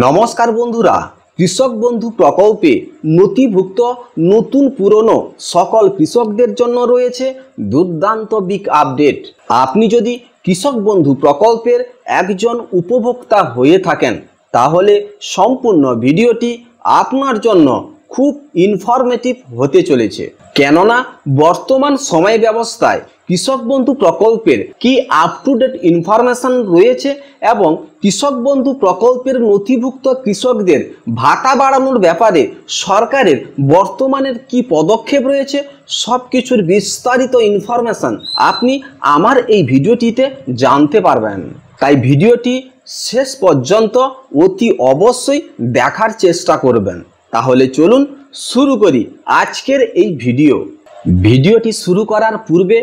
নমস্কার বন্ধুরা, কৃষক বন্ধু প্রকল্পে নথিভুক্ত নতুন পুরনো সকল কৃষকদের জন্য রয়েছে দুর্দান্ত বিগ আপডেট। আপনি যদি কৃষক বন্ধু প্রকল্পের একজন উপভোক্তা হয়ে থাকেন তাহলে সম্পূর্ণ ভিডিওটি আপনার জন্য খুব ইনফরমেটিভ হতে চলেছে। কেননা বর্তমান সময় ব্যবস্থায় কৃষক বন্ধু প্রকল্পের কি আপ টু ডেট ইনফরমেশন রয়েছে এবং কৃষক বন্ধু প্রকল্পের নথিভুক্ত কৃষকদের ভাতা বাড়ানোর ব্যাপারে সরকারের বর্তমানের কি পদক্ষেপ রয়েছে, সব কিছুর বিস্তারিত ইনফরমেশন আপনি আমার এই ভিডিওটিতে জানতে পারবেন। তাই ভিডিওটি শেষ পর্যন্ত অতি অবশ্যই দেখার চেষ্টা করবেন। তাহলে চলুন শুরু করি আজকের এই ভিডিওটি শুরু করার পূর্বে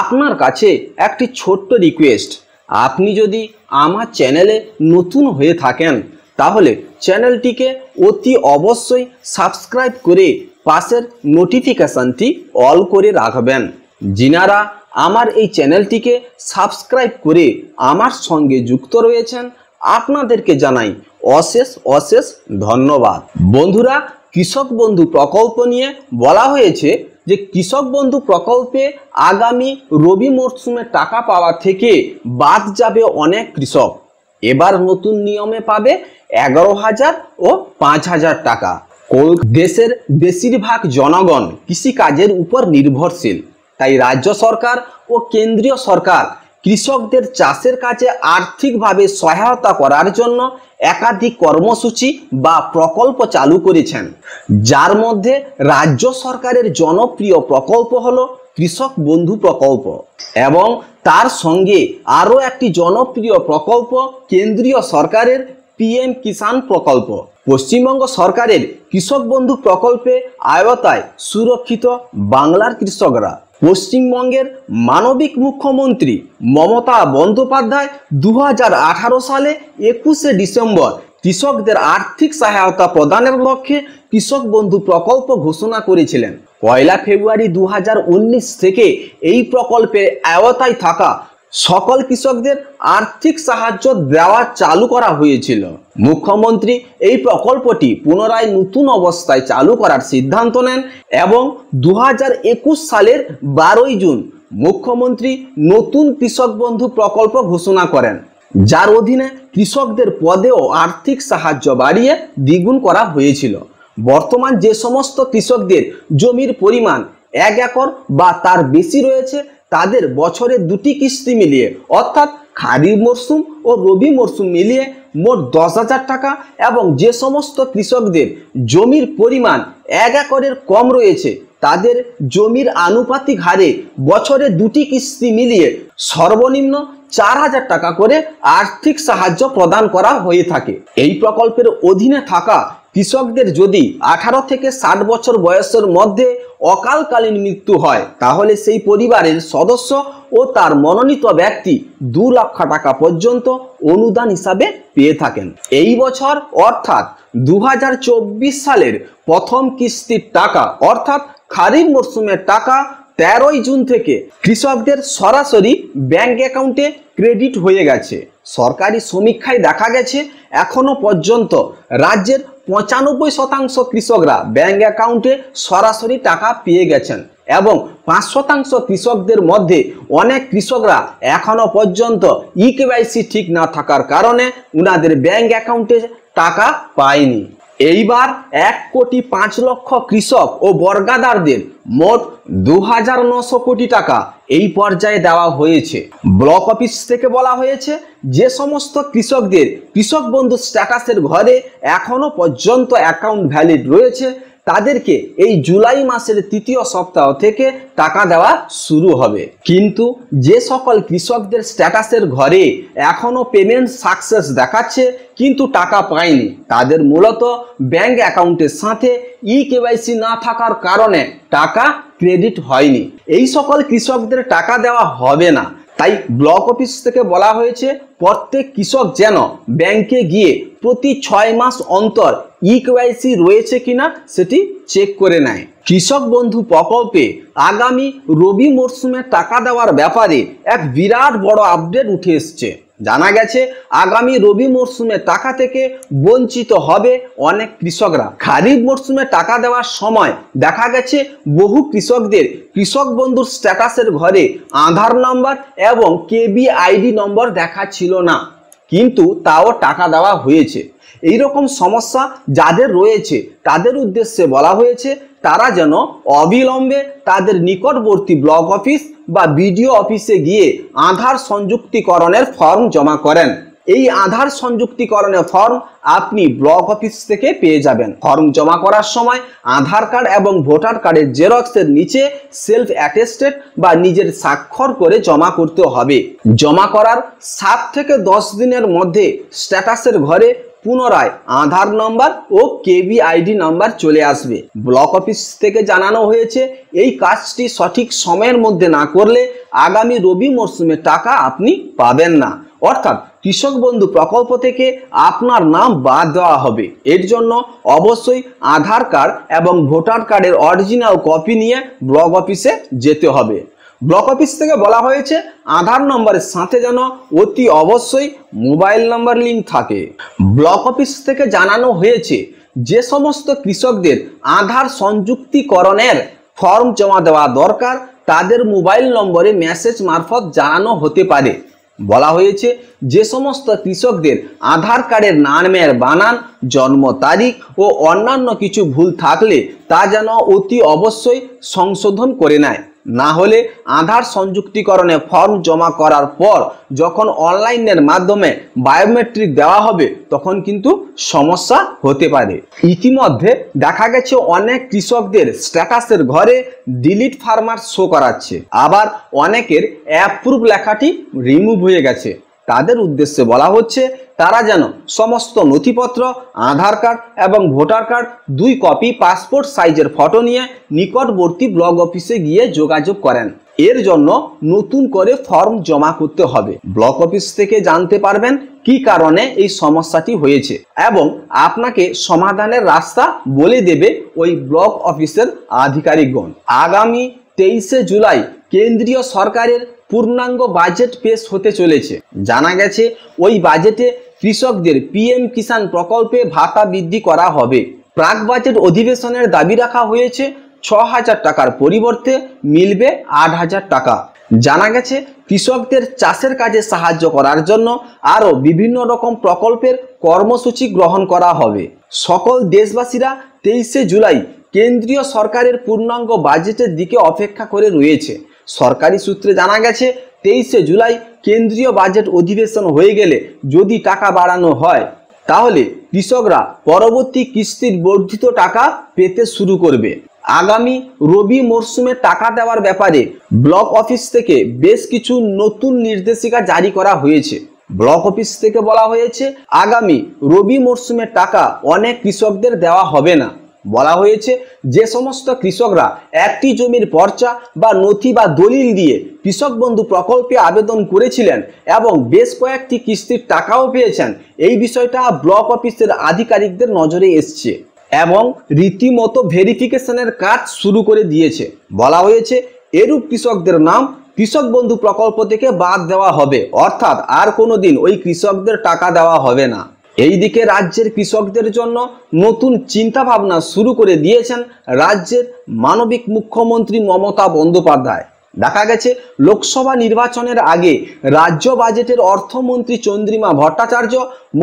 আপনার কাছে একটি ছোট্ট রিকোয়েস্ট। আপনি যদি আমার চ্যানেলে নতুন হয়ে থাকেন তাহলে চ্যানেলটিকে অতি অবশ্যই সাবস্ক্রাইব করে পাশের নোটিফিকেশনটি অল করে রাখবেন। যিনারা আমার এই চ্যানেলটিকে সাবস্ক্রাইব করে আমার সঙ্গে যুক্ত রয়েছেন আপনাদেরকে জানাই অশেষ অশেষ ধন্যবাদ। বন্ধুরা, কৃষক বন্ধু প্রকল্প নিয়ে বলা হয়েছে যে কৃষক বন্ধু প্রকল্পে আগামী রবি মরশুমে টাকা পাওয়া থেকে বাদ যাবে অনেক কৃষক। এবার নতুন নিয়মে পাবে 11,000 ও 5,000 টাকা। দেশের বেশিরভাগ জনগণ কৃষিকাজের উপর নির্ভরশীল, তাই রাজ্য সরকার ও কেন্দ্রীয় সরকার কৃষকদের চাষের কাজে আর্থিকভাবে সহায়তা করার জন্য একাধিক কর্মসূচি বা প্রকল্প চালু করেছেন। যার মধ্যে রাজ্য সরকারের জনপ্রিয় প্রকল্প হলো কৃষক বন্ধু প্রকল্প এবং তার সঙ্গে আরও একটি জনপ্রিয় প্রকল্প কেন্দ্রীয় সরকারের পিএম কিষাণ প্রকল্প। পশ্চিমবঙ্গ সরকারের কৃষক বন্ধু প্রকল্পে আওতায় সুরক্ষিত বাংলার কৃষকরা। পশ্চিমবঙ্গের মানবিক মুখ্যমন্ত্রী মমতা বন্দ্যোপাধ্যায় 2018 সালে 21শে ডিসেম্বর কৃষকদের আর্থিক সহায়তা প্রদানের লক্ষ্যে কৃষক বন্ধু প্রকল্প ঘোষণা করেছিলেন। 1 ফেব্রুয়ারি 2019 থেকে এই প্রকল্পের আওতায় থাকা সকল কৃষকদের আর্থিক সাহায্য দেওয়া চালু করা হয়েছিল। মুখ্যমন্ত্রী এই প্রকল্পটি পুনরায় নতুন অবস্থায় চালু করার সিদ্ধান্ত নেন এবং 2021 সালের 12 জুন মুখ্যমন্ত্রী নতুন কৃষক বন্ধু প্রকল্প ঘোষণা করেন, যার অধীনে কৃষকদের পদেও আর্থিক সাহায্য বাড়িয়ে দ্বিগুণ করা হয়েছিল। বর্তমান যে সমস্ত কৃষকদের জমির পরিমাণ 1 একর বা তার বেশি রয়েছে তাদের বছরে 2টি কিস্তি মিলিয়ে অর্থাৎ খারিফ মরশুম ও রবি মরশুম মিলিয়ে মোট 10,000 টাকা এবং যে সমস্ত কৃষকদের জমির পরিমাণ 1 একরের কম রয়েছে তাদের জমির আনুপাতিক হারে বছরে 2টি কিস্তি মিলিয়ে সর্বনিম্ন 4,000 টাকা করে আর্থিক সাহায্য প্রদান করা হয়ে থাকে। এই প্রকল্পের অধীনে থাকা কৃষকদের যদি 18 থেকে 60 বছর বয়সের মধ্যে অকালকালীন মৃত্যু হয় তাহলে সেই পরিবারের সদস্য ও তার মনোনীত ব্যক্তি 2 লক্ষ টাকা পর্যন্ত অনুদান হিসাবে পেয়ে থাকেন। এই বছর অর্থাৎ 2024 সালের প্রথম কিস্তির টাকা অর্থাৎ খারিফ মরশুমের টাকা 13 জুন থেকে কৃষকদের সরাসরি ব্যাংক অ্যাকাউন্টে ক্রেডিট হয়ে গেছে। সরকারি সমীক্ষায় দেখা গেছে এখনো পর্যন্ত রাজ্যের 95% কৃষকরা ব্যাংক অ্যাকাউন্টে সরাসরি টাকা পেয়ে গেছেন এবং 5% কৃষকদের মধ্যে অনেক কৃষকরা এখনো পর্যন্ত ইকেওয়াইসি ঠিক না থাকার কারণে উনাদের ব্যাংক অ্যাকাউন্টে টাকা পায়নি। এইবার 1,05,00,000 কৃষক ও বর্গাদারদের মোট 2,900 কোটি টাকা এই পর্যায়ে দেওয়া হয়েছে। ব্লক অফিস থেকে বলা হয়েছে যে সমস্ত কৃষকদের কৃষক বন্ধু স্ট্যাটাসের ঘরে এখনো পর্যন্ত অ্যাকাউন্ট ভ্যালিড রয়েছে তাদেরকে এই জুলাই মাসের 3য় সপ্তাহ থেকে টাকা দেওয়া শুরু হবে। কিন্তু যে সকল কৃষকদের স্ট্যাটাসের ঘরে এখনো পেমেন্ট সাকসেস দেখাচ্ছে কিন্তু টাকা পায়নি তাদের মূলত ব্যাংক অ্যাকাউন্টের সাথে ইকেওয়াইসি না থাকার কারণে টাকা ক্রেডিট হয়নি। এই সকল কৃষকদের টাকা দেওয়া হবে না। তাই ব্লক অফিস থেকে বলা হয়েছে প্রত্যেক কৃষক যেন ব্যাংকে গিয়ে প্রতি 6 মাস অন্তর ইকেওয়াইসি রয়েছে কিনা সেটি চেক করে নেয়। কৃষক বন্ধু প্রকল্পে আগামী রবি মরশুমে টাকা দেওয়ার ব্যাপারে এক বিরাট বড় আপডেট উঠে এসছে। জানা গেছে আগামী রবি মরশুমে টাকা থেকে বঞ্চিত হবে অনেক কৃষকরা। খারিফ মরশুমে টাকা দেওয়ার সময় দেখা গেছে বহু কৃষকদের কৃষক বন্ধুর স্ট্যাটাসের ঘরে আধার নম্বর এবং কেবিআইডি নম্বর দেখাচ্ছিল না, কিন্তু তাও টাকা দেওয়া হয়েছে। এই রকম সমস্যা যাদের রয়েছে তাদের উদ্দেশ্যে বলা হয়েছে তারা যেন অবিলম্বে তাদের নিকটবর্তী ব্লক অফিস বা বিডিও অফিসে গিয়ে আধার সংযুক্তিকরণের ফর্ম জমা করেন। এই আধার সংযুক্তিকরণের ফর্ম আপনি ব্লক অফিস থেকে পেয়ে যাবেন। ফর্ম জমা করার সময় আধার কার্ড এবং ভোটার কার্ডের জেরক্সের নিচে সেলফ অ্যাটেস্টেড বা নিজের স্বাক্ষর করে জমা করতে হবে। জমা করার 7 থেকে 10 দিনের মধ্যে স্ট্যাটাসের ঘরে পুনরায় আধার নম্বর ও কেবিআইডি নাম্বার চলে আসবে। ব্লক অফিস থেকে জানানো হয়েছে এই কাজটি সঠিক সময়ের মধ্যে না করলে আগামী রবি মরশুমে টাকা আপনি পাবেন না, অর্থাৎ কৃষক বন্ধু প্রকল্প থেকে আপনার নাম বাদ দেওয়া হবে। এর জন্য অবশ্যই আধার কার্ড এবং ভোটার কার্ডের অরিজিনাল কপি নিয়ে ব্লক অফিসে যেতে হবে। ব্লক অফিস থেকে বলা হয়েছে আধার নম্বরের সাথে যেন অতি অবশ্যই মোবাইল নাম্বার লিঙ্ক থাকে। ব্লক অফিস থেকে জানানো হয়েছে যে সমস্ত কৃষকদের আধার সংযুক্তিকরণের ফর্ম জমা দেওয়া দরকার তাদের মোবাইল নম্বরে মেসেজ মারফত জানানো হতে পারে। বলা হয়েছে যে সমস্ত কৃষকদের আধার কার্ডের নামের বানান, জন্ম তারিখ ও অন্যান্য কিছু ভুল থাকলে তা যেন অতি অবশ্যই সংশোধন করে নেয়, না হলে আধার সংযুক্তিকরণে ফর্ম জমা করার পর যখন অনলাইনের মাধ্যমে বায়োমেট্রিক দেওয়া হবে তখন কিন্তু সমস্যা হতে পারে। ইতিমধ্যে দেখা গেছে অনেক কৃষকদের স্ট্যাটাসের ঘরে ডিলিট ফার্মার শো করাচ্ছে, আবার অনেকের অ্যাপ্রুভ লেখাটি রিমুভ হয়ে গেছে। তাদের উদ্দেশ্যে বলা হচ্ছে তারা যেন সমস্ত নথিপত্র, আধার কার্ড এবং ভোটার কার্ড 2 কপি পাসপোর্ট সাইজের ফটো নিয়ে নিকটবর্তী ব্লক অফিসে গিয়ে যোগাযোগ করেন। এর জন্য নতুন করে ফর্ম জমা করতে হবে। ব্লক অফিস থেকে জানতে পারবেন কি কারণে এই সমস্যাটি হয়েছে এবং আপনাকে সমাধানের রাস্তা বলে দেবে ওই ব্লক অফিসের আধিকারিকগণ। আগামী 23শে জুলাই কেন্দ্রীয় সরকারের পূর্ণাঙ্গ বাজেট পেশ হতে চলেছে। জানা গেছে ওই বাজেটে কৃষকদের পিএম কিষাণ প্রকল্পে ভাতা বৃদ্ধি করা হবে। প্রাক বাজেট অধিবেশনের দাবি রাখা হয়েছে 6,000 টাকার পরিবর্তে মিলবে 8,000 টাকা। জানা গেছে কৃষকদের চাষের কাজে সাহায্য করার জন্য আরও বিভিন্ন রকম প্রকল্পের কর্মসূচি গ্রহণ করা হবে। সকল দেশবাসীরা 23শে জুলাই কেন্দ্রীয় সরকারের পূর্ণাঙ্গ বাজেটের দিকে অপেক্ষা করে রয়েছে। সরকারি সূত্রে জানা গেছে 23শে জুলাই কেন্দ্রীয় বাজেট অধিবেশন হয়ে গেলে যদি টাকা বাড়ানো হয় তাহলে কৃষকরা পরবর্তী কিস্তির বর্ধিত টাকা পেতে শুরু করবে। আগামী রবি মরশুমে টাকা দেওয়ার ব্যাপারে ব্লক অফিস থেকে বেশ কিছু নতুন নির্দেশিকা জারি করা হয়েছে। ব্লক অফিস থেকে বলা হয়েছে আগামী রবি মরশুমে টাকা অনেক কৃষকদের দেওয়া হবে না। বলা হয়েছে যে সমস্ত কৃষকরা একটি জমির পর্চা বা নথি বা দলিল দিয়ে কৃষক বন্ধু প্রকল্পে আবেদন করেছিলেন এবং বেশ কয়েকটি কিস্তির টাকাও পেয়েছেন, এই বিষয়টা ব্লক অফিসের আধিকারিকদের নজরে এসছে এবং রীতিমতো ভেরিফিকেশনের কাজ শুরু করে দিয়েছে। বলা হয়েছে এরূপ কৃষকদের নাম কৃষক বন্ধু প্রকল্প থেকে বাদ দেওয়া হবে, অর্থাৎ আর কোনোদিন ওই কৃষকদের টাকা দেওয়া হবে না। এইদিকে রাজ্যের কৃষকদের জন্য নতুন চিন্তা ভাবনা শুরু করে দিয়েছেন রাজ্যের মানবিক মুখ্যমন্ত্রী মমতা বন্দ্যোপাধ্যায়। দেখা গেছে লোকসভা নির্বাচনের আগে রাজ্য বাজেটের অর্থমন্ত্রী চন্দ্রিমা ভট্টাচার্য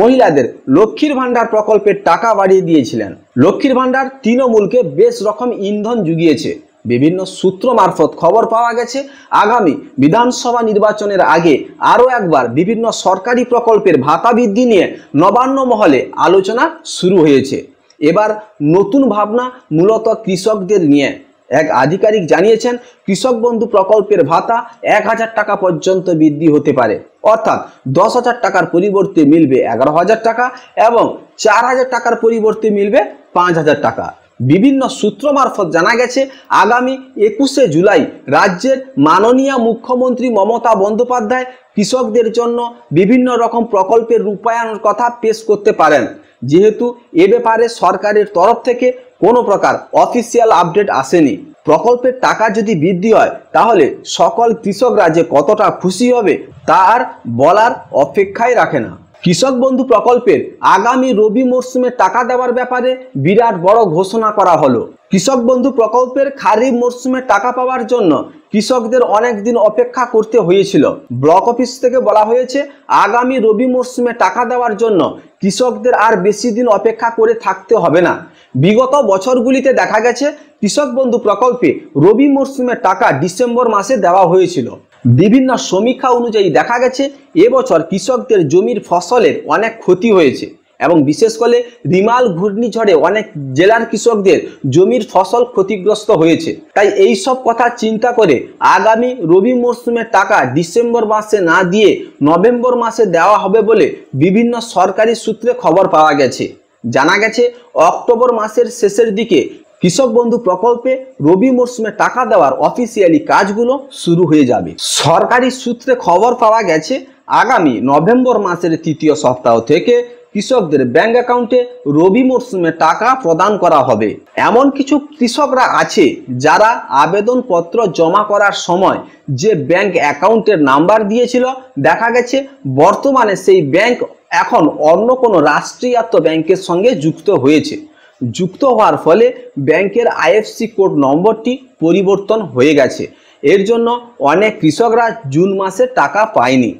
মহিলাদের লক্ষ্মীর ভাণ্ডার প্রকল্পের টাকা বাড়িয়ে দিয়েছিলেন। লক্ষ্মীর ভাণ্ডার তৃণমূলকে বেশ রকম ইন্ধন জুগিয়েছে। বিভিন্ন সূত্র মারফত খবর পাওয়া গেছে আগামী বিধানসভা নির্বাচনের আগে আরও একবার বিভিন্ন সরকারি প্রকল্পের ভাতা বৃদ্ধি নিয়ে নবান্ন মহলে আলোচনা শুরু হয়েছে। এবার নতুন ভাবনা মূলত কৃষকদের নিয়ে। এক আধিকারিক জানিয়েছেন কৃষক বন্ধু প্রকল্পের ভাতা 1,000 টাকা পর্যন্ত বৃদ্ধি হতে পারে, অর্থাৎ 10,000 টাকার পরিবর্তে মিলবে 11,000 টাকা এবং 4,000 টাকার পরিবর্তে মিলবে 5,000 টাকা। বিভিন্ন সূত্র মারফত জানা গেছে আগামী 21শে জুলাই রাজ্যের মাননীয় মুখ্যমন্ত্রী মমতা বন্দ্যোপাধ্যায় কৃষকদের জন্য বিভিন্ন রকম প্রকল্পের রূপায়ণের কথা পেশ করতে পারেন, যেহেতু এ ব্যাপারে সরকারের তরফ থেকে কোনো প্রকার অফিসিয়াল আপডেট আসেনি। প্রকল্পের টাকা যদি বৃদ্ধি হয় তাহলে সকল কৃষকরা যে কতটা খুশি হবে তা আর বলার অপেক্ষায় রাখে না। কৃষক বন্ধু প্রকল্পের আগামী রবি মরশুমে টাকা দেওয়ার ব্যাপারে বিরাট বড় ঘোষণা করা হলো। কৃষক বন্ধু প্রকল্পের খারিফ মরশুমে টাকা পাওয়ার জন্য কৃষকদের অনেক দিন অপেক্ষা করতে হয়েছিল। ব্লক অফিস থেকে বলা হয়েছে আগামী রবি মরশুমে টাকা দেওয়ার জন্য কৃষকদের আর বেশি দিন অপেক্ষা করে থাকতে হবে না। বিগত বছরগুলিতে দেখা গেছে কৃষক বন্ধু প্রকল্পে রবি মরশুমে টাকা ডিসেম্বর মাসে দেওয়া হয়েছিল। বিভিন্ন সমীক্ষা অনুযায়ী দেখা গেছে এবছর কৃষকদের জমির ফসলের অনেক ক্ষতি হয়েছে এবং বিশেষ করে রিমাল ঘূর্ণিঝড়ে অনেক জেলার কৃষকদের জমির ফসল ক্ষতিগ্রস্ত হয়েছে। তাই এই সব কথা চিন্তা করে আগামী রবি মরশুমের টাকা ডিসেম্বর মাসে না দিয়ে নভেম্বর মাসে দেওয়া হবে বলে বিভিন্ন সরকারি সূত্রে খবর পাওয়া গেছে। জানা গেছে অক্টোবর মাসের শেষের দিকে কৃষক বন্ধু প্রকল্পে রবি মরশুমে টাকা দেওয়ার অফিসিয়ালি কাজগুলো শুরু হয়ে যাবে। সরকারি সূত্রে খবর পাওয়া গেছে আগামী নভেম্বর মাসের তৃতীয় সপ্তাহ থেকে কৃষকদের ব্যাংক অ্যাকাউন্টে রবি মরশুমে টাকা প্রদান করা হবে। এমন কিছু কৃষকরা আছে যারা আবেদনপত্র জমা করার সময় যে ব্যাংক অ্যাকাউন্টের নাম্বার দিয়েছিল দেখা গেছে বর্তমানে সেই ব্যাংক এখন অন্য কোনো রাষ্ট্রায়ত্ত ব্যাংকের সঙ্গে যুক্ত হয়েছে। যুক্ত হওয়ার ফলে ব্যাংকের আইএফসি কোড নম্বরটি পরিবর্তন হয়ে গেছে। এর জন্য অনেক কৃষকরা জুন মাসে টাকা পায়নি।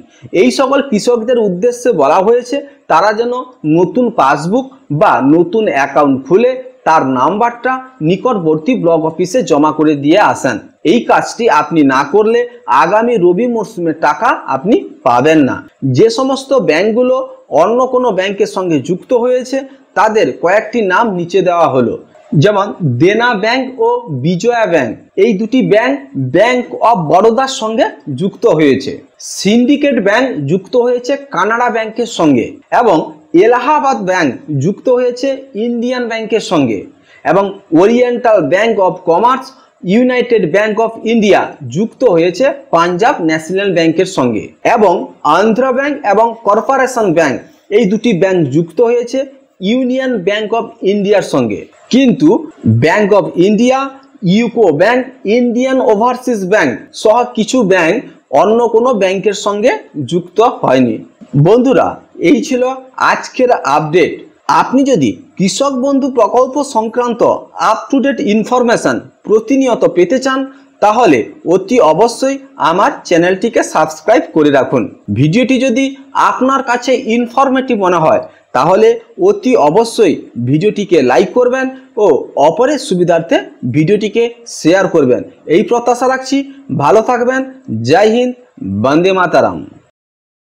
এই সকল কৃষকদের উদ্দেশ্যে বলা হয়েছে তারা যেন নতুন পাসবুক বা নতুন অ্যাকাউন্ট খুলে তার নাম্বারটা নিকটবর্তী ব্লক অফিসে জমা করে দিয়ে আসেন। এই কাজটি আপনি না করলে আগামী রবি মরশুমের টাকা আপনি পাবেন না। যে সমস্ত ব্যাংকগুলো অন্য কোনো ব্যাংকের সঙ্গে যুক্ত হয়েছে তাদের কয়েকটি নাম নিচে দেওয়া হলো, যেমন দেনা ব্যাংক ও বিজয়া ব্যাংক। এই দুটি ব্যাংক ব্যাংক অফ বরোদার সঙ্গে যুক্ত হয়েছে। সিন্ডিকেট ব্যাংক যুক্ত হয়েছে কানাড়া ব্যাংকের সঙ্গে এবং এলাহাবাদ ব্যাংক যুক্ত হয়েছে ইন্ডিয়ান ব্যাংকের সঙ্গে এবং oriental bank of commerce United bank of India যুক্ত হয়েছে পাঞ্জাব ন্যাশনাল ব্যাংকের সঙ্গে এবং আন্ধ্র ব্যাংক এবং কর্পোরেশন ব্যাংক এই দুটি ব্যাংক যুক্ত হয়েছে ইউনিয়ন ব্যাংক অফ ইন্ডিয়ার সঙ্গে। কিন্তু bank of India, UCO bank, Indian overseas bank সহ কিছু ব্যাংক অন্য কোনো ব্যাংকের সঙ্গে যুক্ত হয়নি। বন্ধুরা, এই ছিল আজকের আপডেট। আপনি যদি কৃষক বন্ধু প্রকল্প সংক্রান্ত আপ টু ডেট ইনফরমেশন প্রতিনিয়ত পেতে চান তাহলে অতি অবশ্যই আমার চ্যানেলটিকে সাবস্ক্রাইব করে রাখুন। ভিডিওটি যদি আপনার কাছে ইনফরমেটিভ মনে হয় তাহলে অতি অবশ্যই ভিডিওটিকে লাইক করবেন ও অপরের সুবিধার্থে ভিডিওটিকে শেয়ার করবেন। এই প্রত্যাশা রাখছি। ভালো থাকবেন। জয় হিন্দ, বন্দে মাতারাম।